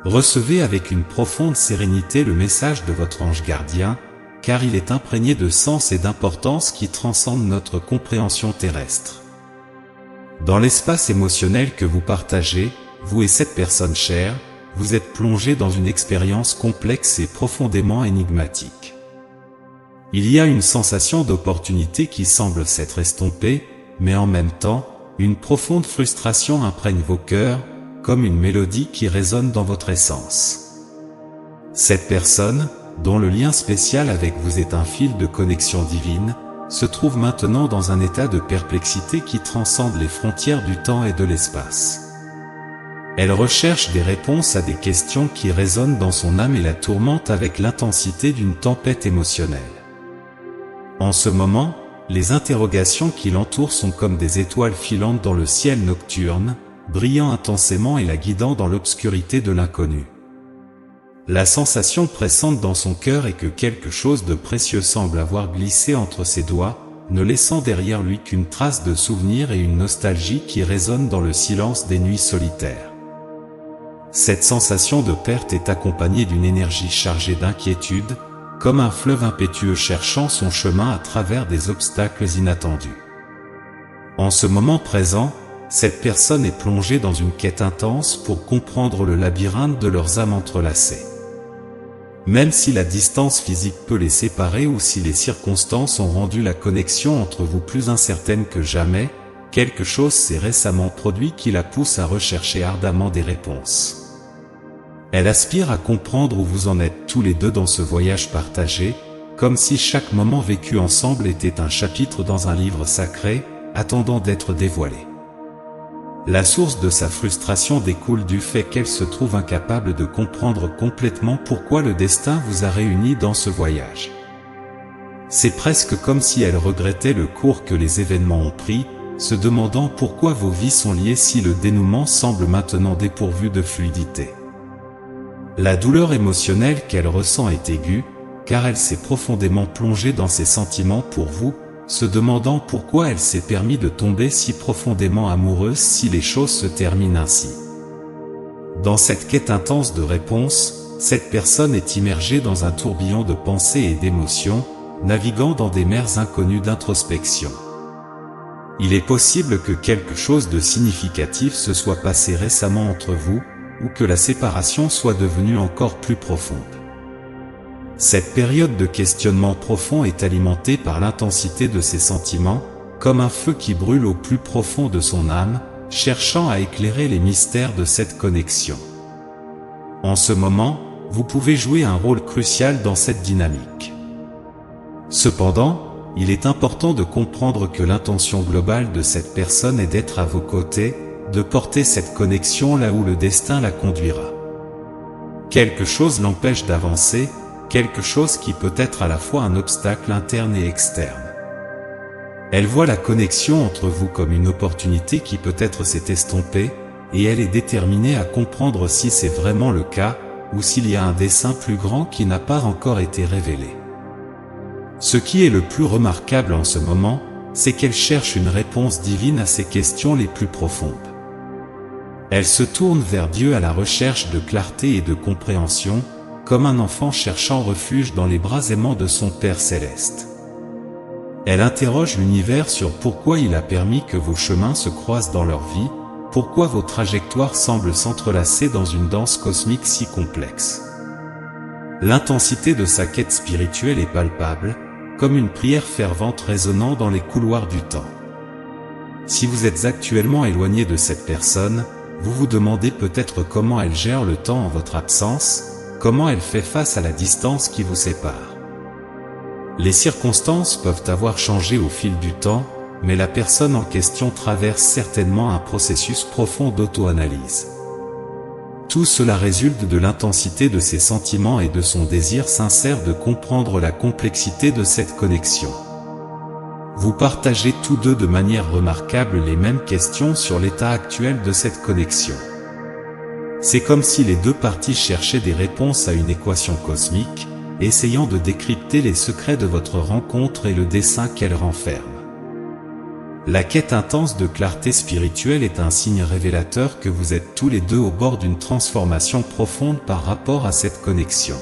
Recevez avec une profonde sérénité le message de votre ange gardien, car il est imprégné de sens et d'importance qui transcendent notre compréhension terrestre. Dans l'espace émotionnel que vous partagez, vous et cette personne chère, vous êtes plongés dans une expérience complexe et profondément énigmatique. Il y a une sensation d'opportunité qui semble s'être estompée, mais en même temps, une profonde frustration imprègne vos cœurs, comme une mélodie qui résonne dans votre essence. Cette personne, dont le lien spécial avec vous est un fil de connexion divine, se trouve maintenant dans un état de perplexité qui transcende les frontières du temps et de l'espace. Elle recherche des réponses à des questions qui résonnent dans son âme et la tourmentent avec l'intensité d'une tempête émotionnelle. En ce moment, les interrogations qui l'entourent sont comme des étoiles filantes dans le ciel nocturne, brillant intensément et la guidant dans l'obscurité de l'inconnu. La sensation pressante dans son cœur est que quelque chose de précieux semble avoir glissé entre ses doigts, ne laissant derrière lui qu'une trace de souvenir et une nostalgie qui résonne dans le silence des nuits solitaires. Cette sensation de perte est accompagnée d'une énergie chargée d'inquiétude, comme un fleuve impétueux cherchant son chemin à travers des obstacles inattendus. En ce moment présent, cette personne est plongée dans une quête intense pour comprendre le labyrinthe de leurs âmes entrelacées. Même si la distance physique peut les séparer ou si les circonstances ont rendu la connexion entre vous plus incertaine que jamais, quelque chose s'est récemment produit qui la pousse à rechercher ardemment des réponses. Elle aspire à comprendre où vous en êtes tous les deux dans ce voyage partagé, comme si chaque moment vécu ensemble était un chapitre dans un livre sacré, attendant d'être dévoilé. La source de sa frustration découle du fait qu'elle se trouve incapable de comprendre complètement pourquoi le destin vous a réunis dans ce voyage. C'est presque comme si elle regrettait le cours que les événements ont pris, se demandant pourquoi vos vies sont liées si le dénouement semble maintenant dépourvu de fluidité. La douleur émotionnelle qu'elle ressent est aiguë, car elle s'est profondément plongée dans ses sentiments pour vous, se demandant pourquoi elle s'est permis de tomber si profondément amoureuse si les choses se terminent ainsi. Dans cette quête intense de réponses, cette personne est immergée dans un tourbillon de pensées et d'émotions, naviguant dans des mers inconnues d'introspection. Il est possible que quelque chose de significatif se soit passé récemment entre vous, ou que la séparation soit devenue encore plus profonde. Cette période de questionnement profond est alimentée par l'intensité de ses sentiments, comme un feu qui brûle au plus profond de son âme, cherchant à éclairer les mystères de cette connexion. En ce moment, vous pouvez jouer un rôle crucial dans cette dynamique. Cependant, il est important de comprendre que l'intention globale de cette personne est d'être à vos côtés, de porter cette connexion là où le destin la conduira. Quelque chose l'empêche d'avancer, quelque chose qui peut être à la fois un obstacle interne et externe. Elle voit la connexion entre vous comme une opportunité qui peut-être s'est estompée, et elle est déterminée à comprendre si c'est vraiment le cas, ou s'il y a un dessein plus grand qui n'a pas encore été révélé. Ce qui est le plus remarquable en ce moment, c'est qu'elle cherche une réponse divine à ses questions les plus profondes. Elle se tourne vers Dieu à la recherche de clarté et de compréhension, comme un enfant cherchant refuge dans les bras aimants de son Père céleste. Elle interroge l'univers sur pourquoi il a permis que vos chemins se croisent dans leur vie, pourquoi vos trajectoires semblent s'entrelacer dans une danse cosmique si complexe. L'intensité de sa quête spirituelle est palpable, comme une prière fervente résonnant dans les couloirs du temps. Si vous êtes actuellement éloigné de cette personne, vous vous demandez peut-être comment elle gère le temps en votre absence, comment elle fait face à la distance qui vous sépare. Les circonstances peuvent avoir changé au fil du temps, mais la personne en question traverse certainement un processus profond d'auto-analyse. Tout cela résulte de l'intensité de ses sentiments et de son désir sincère de comprendre la complexité de cette connexion. Vous partagez tous deux de manière remarquable les mêmes questions sur l'état actuel de cette connexion. C'est comme si les deux parties cherchaient des réponses à une équation cosmique, essayant de décrypter les secrets de votre rencontre et le dessein qu'elle renferme. La quête intense de clarté spirituelle est un signe révélateur que vous êtes tous les deux au bord d'une transformation profonde par rapport à cette connexion.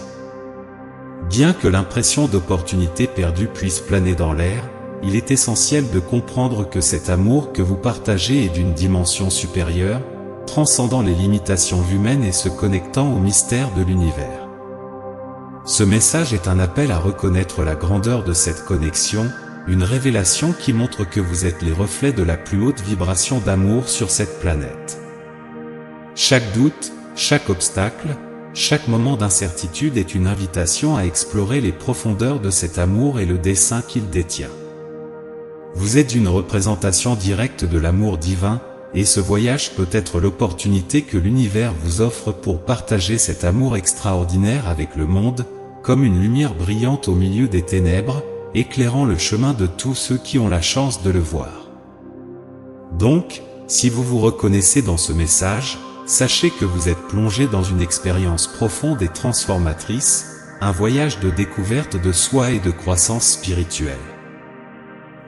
Bien que l'impression d'opportunité perdue puisse planer dans l'air, il est essentiel de comprendre que cet amour que vous partagez est d'une dimension supérieure, transcendant les limitations humaines et se connectant au mystère de l'univers. Ce message est un appel à reconnaître la grandeur de cette connexion, une révélation qui montre que vous êtes les reflets de la plus haute vibration d'amour sur cette planète. Chaque doute, chaque obstacle, chaque moment d'incertitude est une invitation à explorer les profondeurs de cet amour et le dessein qu'il détient. Vous êtes une représentation directe de l'amour divin, et ce voyage peut être l'opportunité que l'univers vous offre pour partager cet amour extraordinaire avec le monde, comme une lumière brillante au milieu des ténèbres, éclairant le chemin de tous ceux qui ont la chance de le voir. Donc, si vous vous reconnaissez dans ce message, sachez que vous êtes plongé dans une expérience profonde et transformatrice, un voyage de découverte de soi et de croissance spirituelle.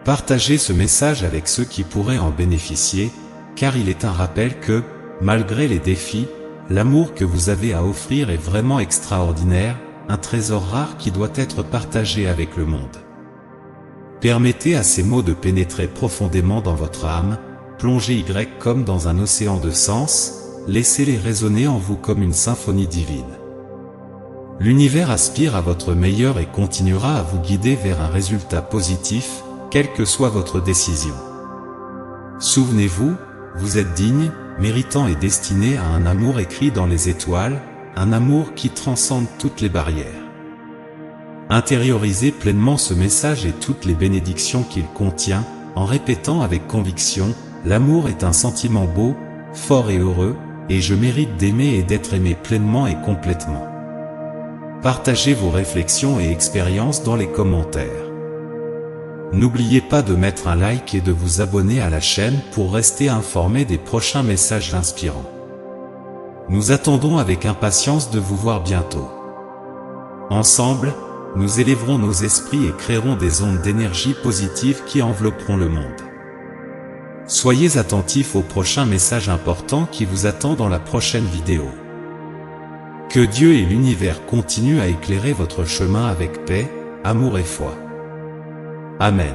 Partagez ce message avec ceux qui pourraient en bénéficier, car il est un rappel que, malgré les défis, l'amour que vous avez à offrir est vraiment extraordinaire, un trésor rare qui doit être partagé avec le monde. Permettez à ces mots de pénétrer profondément dans votre âme, plongez Y comme dans un océan de sens, laissez-les résonner en vous comme une symphonie divine. L'univers aspire à votre meilleur et continuera à vous guider vers un résultat positif, quelle que soit votre décision. Souvenez-vous, vous êtes digne, méritant et destiné à un amour écrit dans les étoiles, un amour qui transcende toutes les barrières. Intériorisez pleinement ce message et toutes les bénédictions qu'il contient, en répétant avec conviction, l'amour est un sentiment beau, fort et heureux, et je mérite d'aimer et d'être aimé pleinement et complètement. Partagez vos réflexions et expériences dans les commentaires. N'oubliez pas de mettre un like et de vous abonner à la chaîne pour rester informé des prochains messages inspirants. Nous attendons avec impatience de vous voir bientôt. Ensemble, nous élèverons nos esprits et créerons des ondes d'énergie positive qui envelopperont le monde. Soyez attentifs au prochain message important qui vous attend dans la prochaine vidéo. Que Dieu et l'univers continuent à éclairer votre chemin avec paix, amour et foi. Amen.